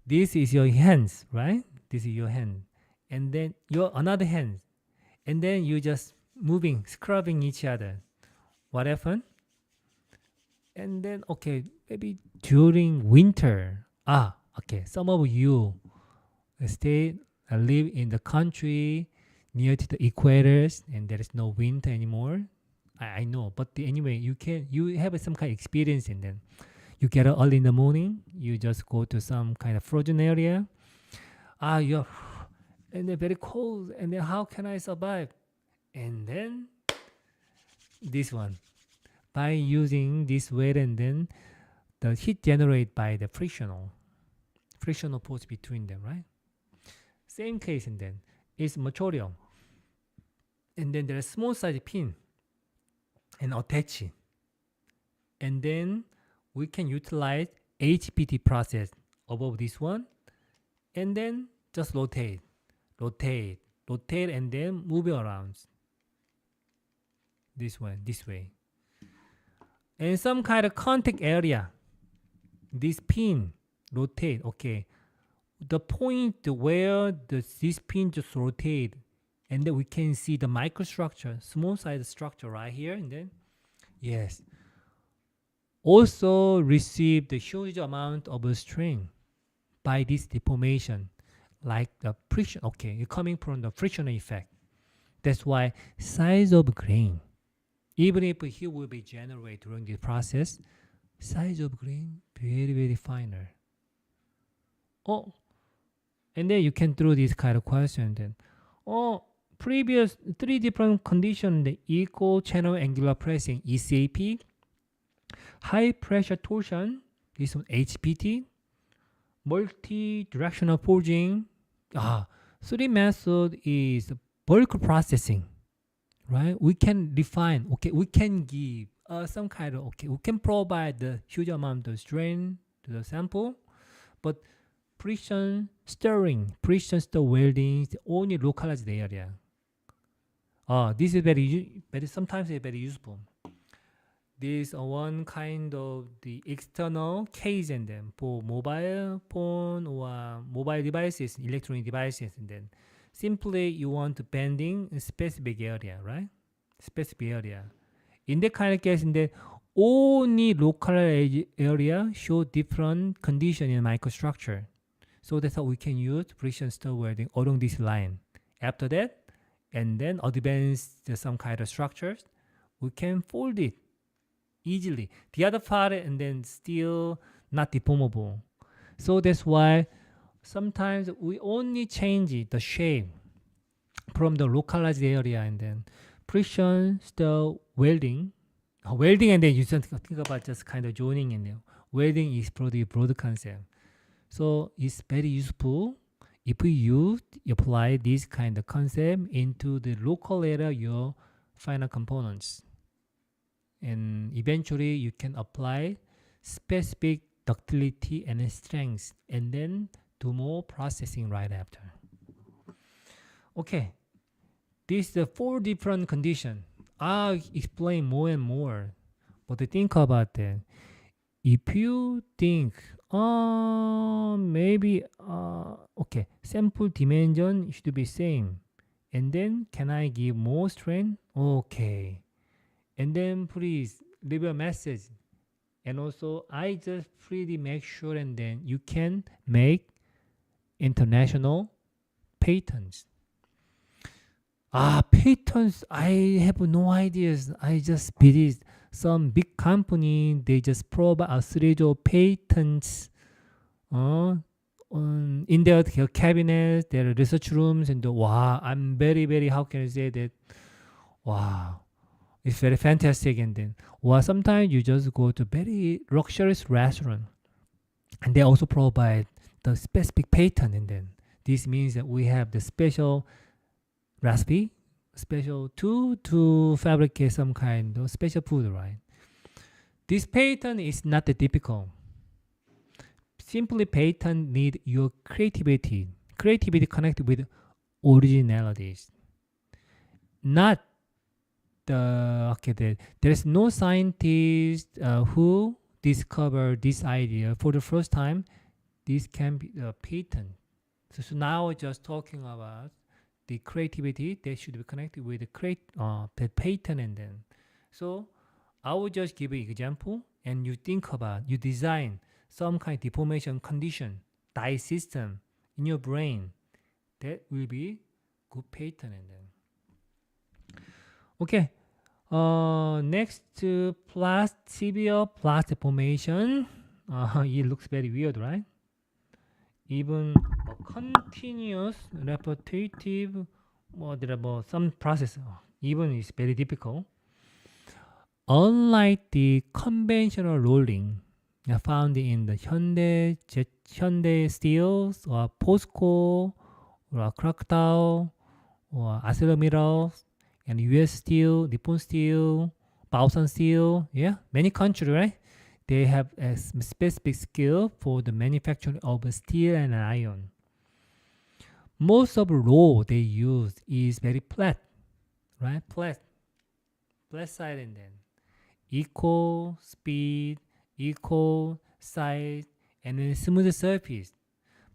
this is your hands, right? This is your hand. And then your another hand. And then you just moving, scrubbing each other. What happened? And then, okay, maybe during winter. Okay, some of you live in the country near to the equators, and there is no winter anymore. I know, but anyway, you have some kind of experience, and then you get up early in the morning, you just go to some kind of frozen area. You're and they're very cold, and then how can I survive? And then this one, by using this weight, and then the heat generated by the frictional force between them, right? Same case, and then it's material, and then there's small size pin and attach, and then we can utilize HPT process above this one, and then just rotate, and then move it around this way, and some kind of contact area, this pin rotate. Okay, the point where this pin just rotate, and then we can see the microstructure, small size structure right here, and then yes, also receive the huge amount of strain by this deformation, like the friction. Okay, it's coming from the frictional effect. That's why size of grain, even if heat will be generated during this process, size of grain very, very finer. And then you can throw this kind of question then. Previous three different conditions, the equal channel angular pressing, ECAP, high pressure torsion, this one HPT, multi-directional forging. Three method is bulk processing, right? We can define, we can give some kind of, we can provide the huge amount of strain to the sample, but friction stir welding is only localized area. This is very sometimes very useful. This one kind of the external case, and then for mobile phone or mobile devices, electronic devices, and then simply you want to bending a specific area, right? Specific area. In that kind of case, in the only local area show different condition in microstructure. So that's how we can use friction stir welding along this line. After that, and then advance some kind of structures, we can fold it easily. The other part, and then still not deformable. So that's why sometimes we only change it, the shape from the localized area, and then friction, still welding. Welding, and then you just think about just kind of joining in there. Welding is pretty broad concept. So it's very useful if you apply this kind of concept into the local area, your final components. And eventually you can apply specific ductility and strength, and then do more processing right after. Okay, this is the 4 different conditions. I'll explain more and more, but think about that. If you think, maybe, okay, sample dimension should be same, and then can I give more strength? Okay, and then please leave a message, and also I just freely make sure, and then you can make international patents. Patents, I have no ideas. I just believe some big company, they just provide a series of patents in their cabinets, their research rooms, and wow, I'm very, very, how can I say that? Wow, it's very fantastic. And then, sometimes you just go to very luxurious restaurant, and they also provide the specific patent, and then this means that we have the special recipe, special tool to fabricate some kind of special food, right? This patent is not the typical. Simply patent need your creativity. Creativity connected with originalities. Not there is no scientist who discovered this idea for the first time. This can be a patent. So now we're just talking about the creativity that should be connected with the patent, and then. So I will just give you an example, and you think about, you design some kind of deformation condition, die system in your brain. That will be good patent, and then. Okay. Next to severe blast deformation. It looks very weird, right? Even a continuous repetitive some process even is very difficult. Unlike the conventional rolling found in the Hyundai steels or POSCO or Crocodile or ArcelorMittal and US Steel, Nippon Steel, Baosan Steel, many countries, right? They have a specific skill for the manufacturing of steel and iron. Most of the roll they use is very flat, right? Flat side, and then equal speed, equal size, and then smooth surface.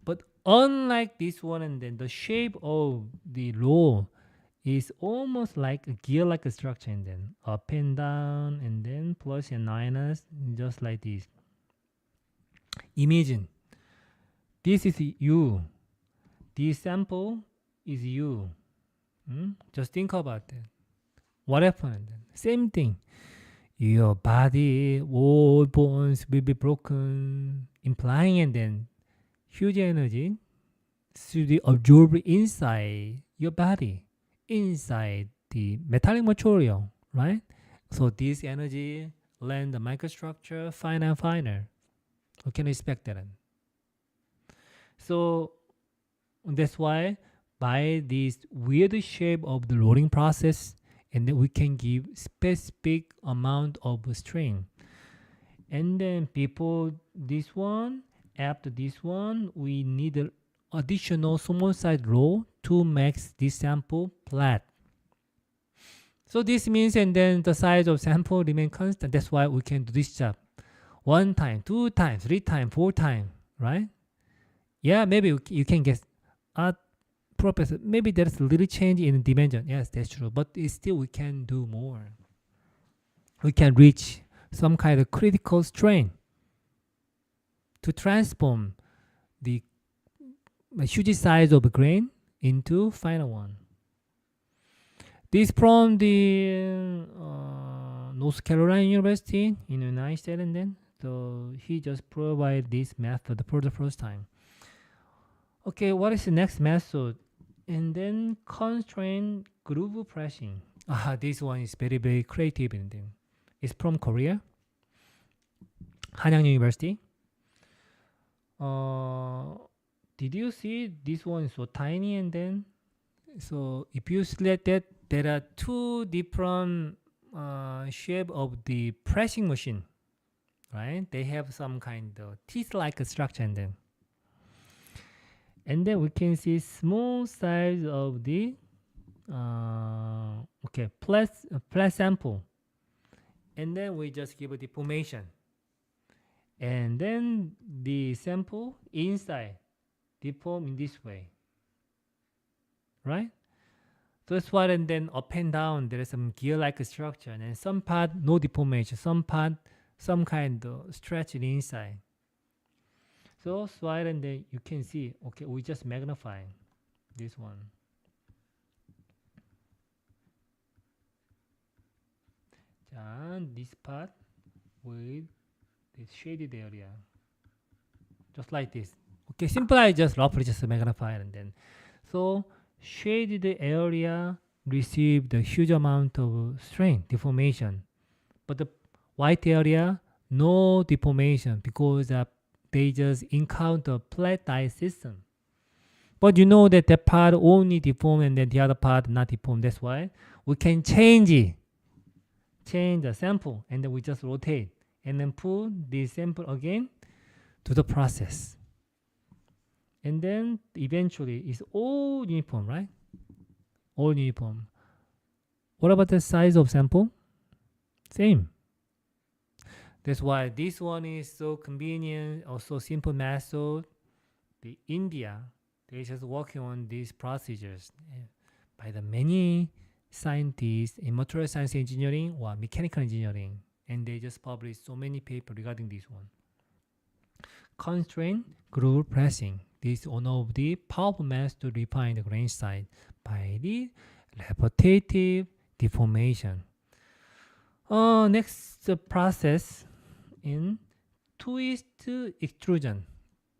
But unlike this one, and then the shape of the roll is almost like a gear-like structure, and then up and down, and then plus and minus, just like this. Imagine this is you. This sample is you. Just think about that. What happened? Same thing. Your body, all bones will be broken, implying, and then huge energy should be absorbed inside your body, inside the metallic material, right? So this energy land the microstructure finer and finer. We can expect that. So that's why by this weird shape of the loading process, and then we can give specific amount of strain. And then before this one, after this one, we need an additional small size roll to make this sample flat. So this means, and then the size of sample remain constant. That's why we can do this job 1 time, 2 times, 3 times, 4 times, right? Yeah, maybe you can guess. Professor, maybe there's a little change in dimension. Yes, that's true. But still, we can do more. We can reach some kind of critical strain to transform the huge size of a grain into final one. This from the North Carolina University in the United States, and then so he just provided this method for the first time. Okay, what is the next method? And then constraint groove pressing. This one is very very creative, and then it's from Korea, Hanyang University. Did you see this one is so tiny, and then so if you select that, there are two different shape of the pressing machine, right? They have some kind of teeth-like structure, and then we can see small size of the flat sample, and then we just give a deformation, and then the sample inside deform in this way, right? So that's why, and then up and down there is some gear-like structure, and then some part no deformation, some part some kind of stretch inside. So slide, and then you can see, okay, we just magnify this one. And this part with this shaded area, just like this. Okay, simple. I just roughly just magnify, and then so shaded area received a huge amount of strain deformation, but the white area no deformation because they just encounter flat die system. But you know that that part only deform and then the other part not deform. That's why we can change it. Change the sample, and then we just rotate and then pull the sample again to the process. And then eventually it's all uniform, right? All uniform. What about the size of sample? Same. That's why this one is so convenient, also simple method. The India, they just working on these procedures by the many scientists in material science engineering or mechanical engineering, and they just published so many papers regarding this one. Constraint groove pressing. This is one of the powerful methods to refine the grain size by the repetitive deformation. Next process in twist extrusion.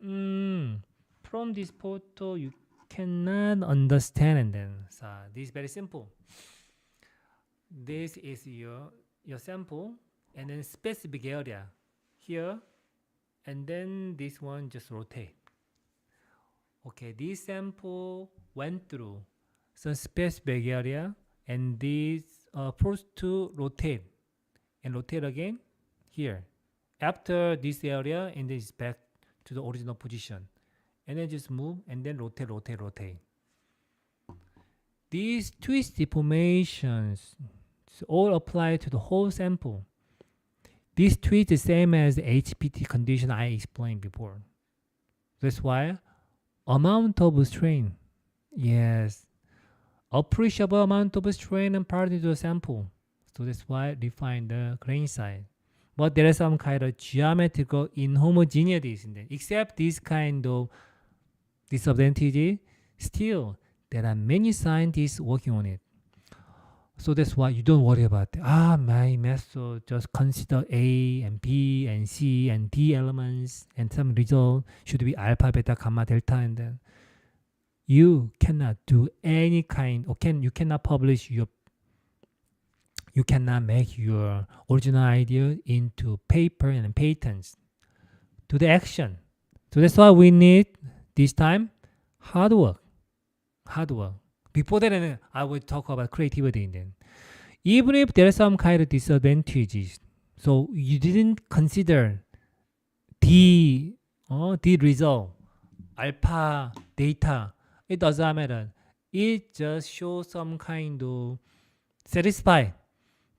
From this photo, you cannot understand, and then so this is very simple. This is your sample, and then specific area here, and then this one just rotate. Okay, this sample went through some specific area, and this forced to rotate and rotate again here. After this area, and then it's back to the original position, and then just move and then rotate, rotate, rotate. These twist deformations all apply to the whole sample. This twist is the same as the HPT condition I explained before. That's why amount of strain, yes, appreciable amount of strain imparted to the sample. So that's why define the grain size. But there is some kind of geometrical inhomogeneities in there. Except this kind of disadvantage, still there are many scientists working on it. So that's why you don't worry about it. My method just consider A and B and C and D elements, and some result should be alpha, beta, gamma, delta, and then you cannot do any kind, or you cannot publish you cannot make your original idea into paper and patents to the action. So that's why we need this time hard work. Before that, I will talk about creativity. Then, even if there are some kind of disadvantages, so you didn't consider the result, alpha, data, it doesn't matter. It just shows some kind of satisfy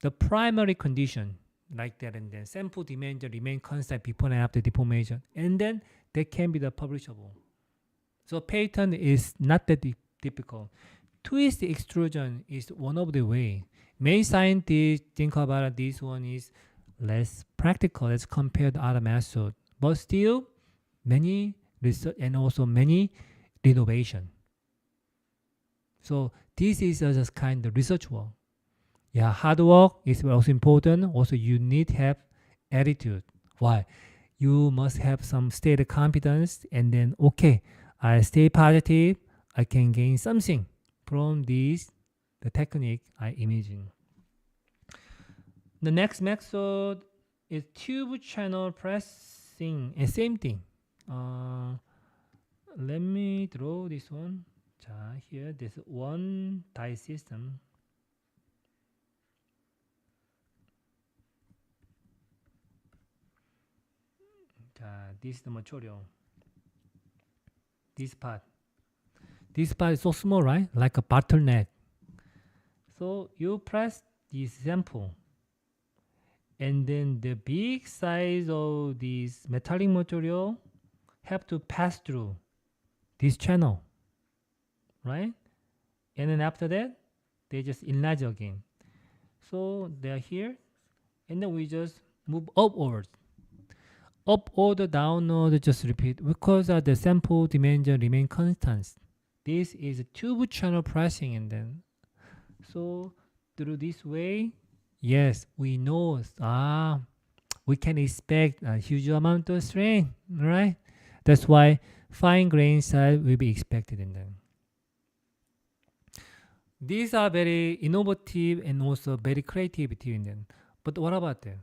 the primary condition like that, and then sample dimension remain constant before and after deformation, and then that can be the publishable. So patent is not that difficult. Twist extrusion is one of the way. Many scientists think about this one is less practical as compared to other methods, but still many research and also many innovation. So this is just kind of research work. Yeah, hard work is also important. Also, you need to have attitude. Why? You must have some state of confidence, and then okay, I stay positive. I can gain something from this the technique I imagine. The next method is tube channel pressing. And same thing. Let me draw this one. 자, here this one die system. 자, this is the material. This part. This part is so small, right? Like a bottleneck. So you press this sample, and then the big size of this metallic material have to pass through this channel, right? And then after that, they just enlarge again. So they are here, and then we just move upwards. Up, order, down, order, just repeat because the sample dimension remain constant. This is tube channel pressing, and then so through this way, yes, we know we can expect a huge amount of strain, right? That's why fine grain size will be expected in them. These are very innovative and also very creative in them. But what about them,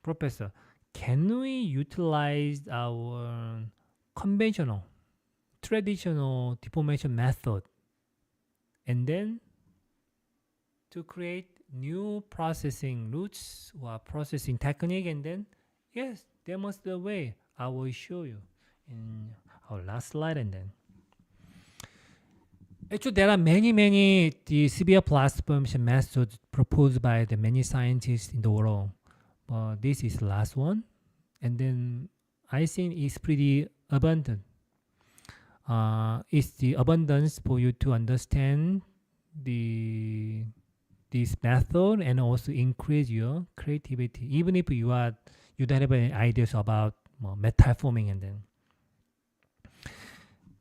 Professor? Can we utilize our conventional, traditional deformation method and then to create new processing routes or processing technique? And then, yes, there must be a way. I will show you in our last slide. And then, actually, there are many the severe blast formation methods proposed by the many scientists in the world. But this is the last one, and then I think it's pretty abundant. It's the abundance for you to understand this method and also increase your creativity. Even if you don't have any ideas about metal forming, and then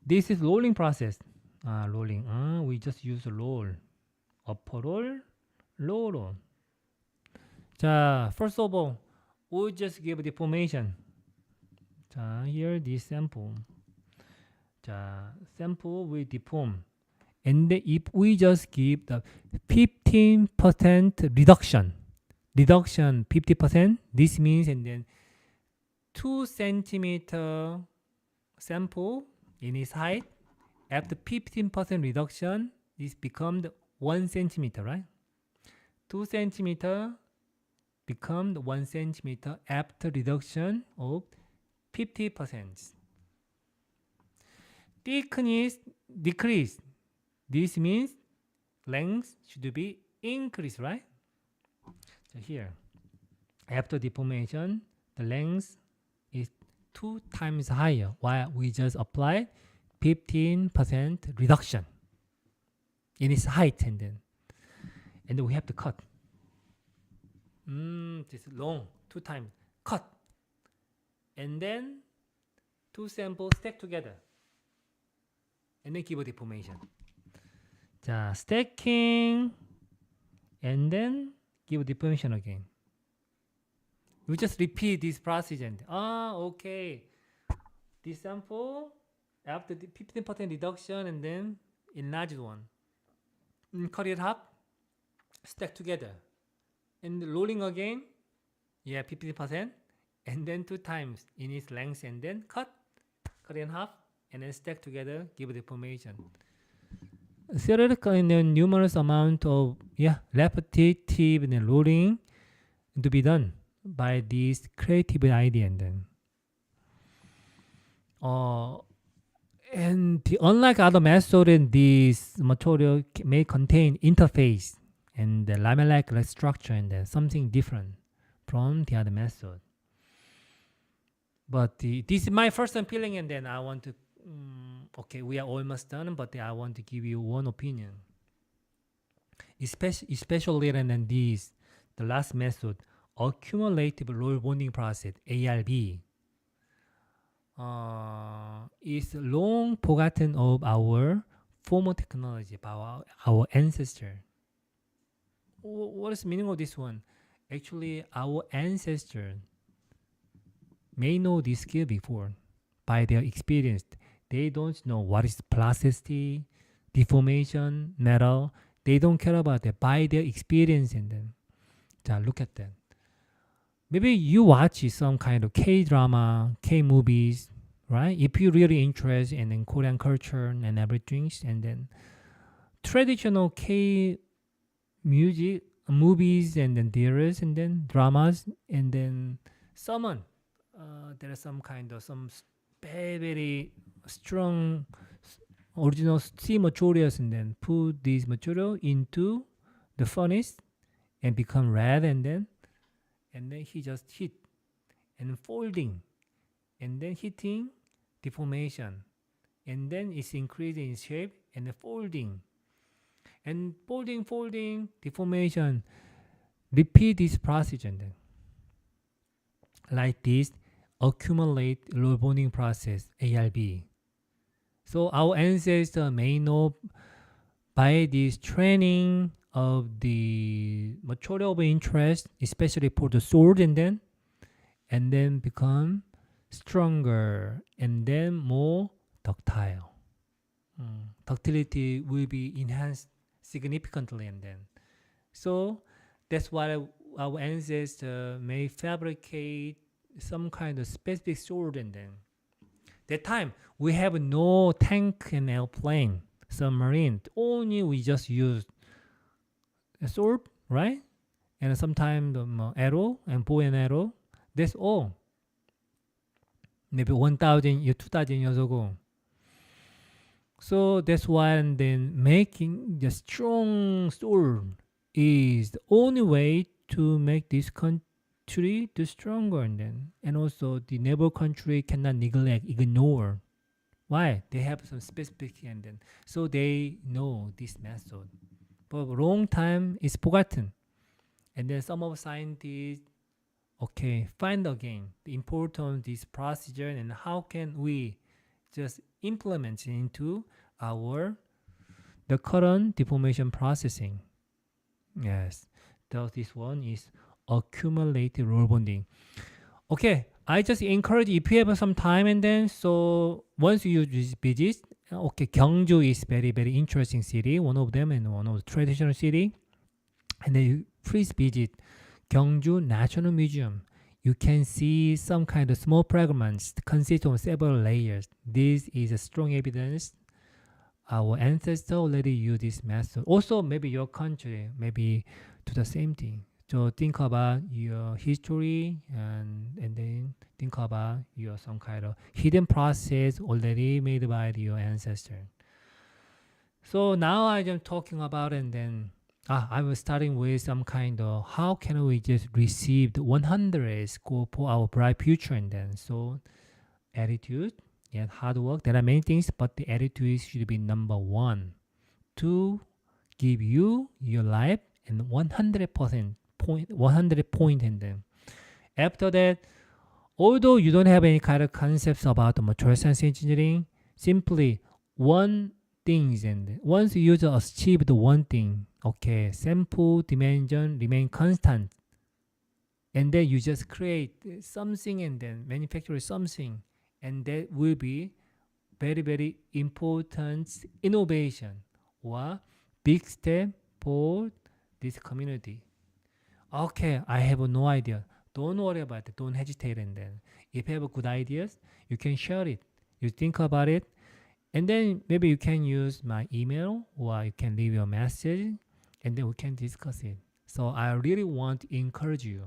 this is rolling process. Rolling. We just use roll, upper roll, lower roll. 자, first of all, we just give deformation. 자, here this sample. 자, sample we deform. And then if we just give the 15% reduction 50%, this means, and then 2 centimeter sample in its height, after 15% reduction, this becomes 1 centimeter, right? 2 centimeter become 1 centimeter after reduction of 50%. Thickness decrease. This means length should be increased, right? So here, after deformation, the length is 2 times higher, while we just apply 15% reduction in its height, and then we have to cut. This is long, 2 times cut, and then 2 samples stack together, and then give a deformation. 자, stacking, and then give a deformation again. We just repeat this process, and okay, this sample after the 15% reduction, and then enlarged one, cut it up, stack together, and rolling again, 50%, and then 2 times in its length, and then cut it in half, and then stack together, give a deformation. Theoretical and then numerous amount of repetitive and rolling to be done by this creative idea, and then unlike other methods, this material may contain interface and the lamella-like structure, and then something different from the other method. But this is my first feeling, and then I want to okay, we are almost done, but I want to give you one opinion, especially and then this the last method, accumulative roll bonding process, ARB, is long forgotten of our former technology by our ancestor. What is the meaning of this one? Actually, our ancestors may know this skill before by their experience. They don't know what is plasticity, deformation, metal. They don't care about that by their experience. And then, look at that. Maybe you watch some kind of K drama, K movies, right? If you're really interested in Korean culture and everything, and then traditional K music, movies, and then theaters, and then dramas, and then someone, there is some kind of some very very strong original C materials, and then put this material into the furnace and become red, and then he just hit and folding and then hitting deformation, and then it's increasing in shape and then folding and folding deformation. Repeat this process, and then like this accumulate roll bonding process, ARB. So our ancestors may know by this training of the material of interest, especially for the sword, and then become stronger and then more ductile. Ductility will be enhanced significantly, and then so that's why our ancestors may fabricate some kind of specific sword, and then that time we have no tank and airplane, submarine. Only we just use a sword, right? And sometimes arrow and bow and arrow. That's all. Maybe 1,000 or 2,000 years ago. So that's why, and then making the strong sword is the only way to make this country to stronger, and also the neighbor country cannot neglect, ignore. Why? They have some specific, and then so they know this method. But long time is forgotten, and then some of scientists find again the importance of this procedure and how can we just implement it into the current deformation processing. Yes, this one is accumulated roll bonding. Okay, I just encourage if you have some time, and then so once you visit, Gyeongju is very very interesting city, one of them and one of the traditional city, and then you please visit Gyeongju National Museum. You can see some kind of small fragments consist of several layers. This is a strong evidence our ancestors already used this method. Also, maybe your country maybe do the same thing. So think about your history, and then think about your some kind of hidden process already made by your ancestor. So now I am talking about, and then I was starting with some kind of how can we just receive the 100 score for our bright future, and then so attitude and hard work. There are many things, but the attitude should be number one to give you your life and 100% point, 100 point, and then after that, although you don't have any kind of concepts about the material science engineering, simply one things, and once you just achieve the one thing, sample dimension remain constant, and then you just create something and then manufacture something, and that will be very very important innovation or big step for this community. I have no idea. Don't worry about it. Don't hesitate, and then if you have good ideas, you can share it. You think about it, and then maybe you can use my email or you can leave your message, and then we can discuss it. So I really want to encourage you.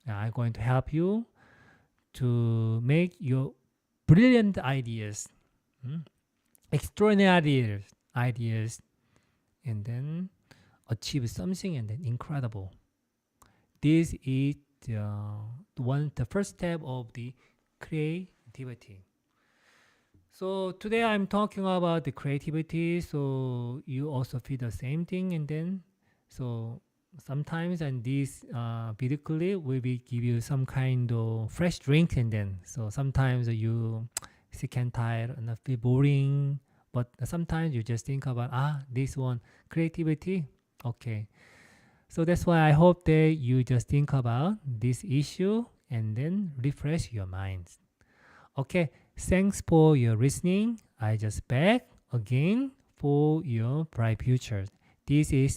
I'm going to help you to make your brilliant ideas, extraordinary ideas, and then achieve something and then incredible. This is the first step of the creativity. So today I'm talking about the creativity. So you also feel the same thing, and then so sometimes, and this video clip will be give you some kind of fresh drink, and then so sometimes you sick and tired and feel boring, but sometimes you just think about this one creativity. Okay, so that's why I hope that you just think about this issue and then refresh your minds. Okay, thanks for your listening. I just back again for your bright future. This is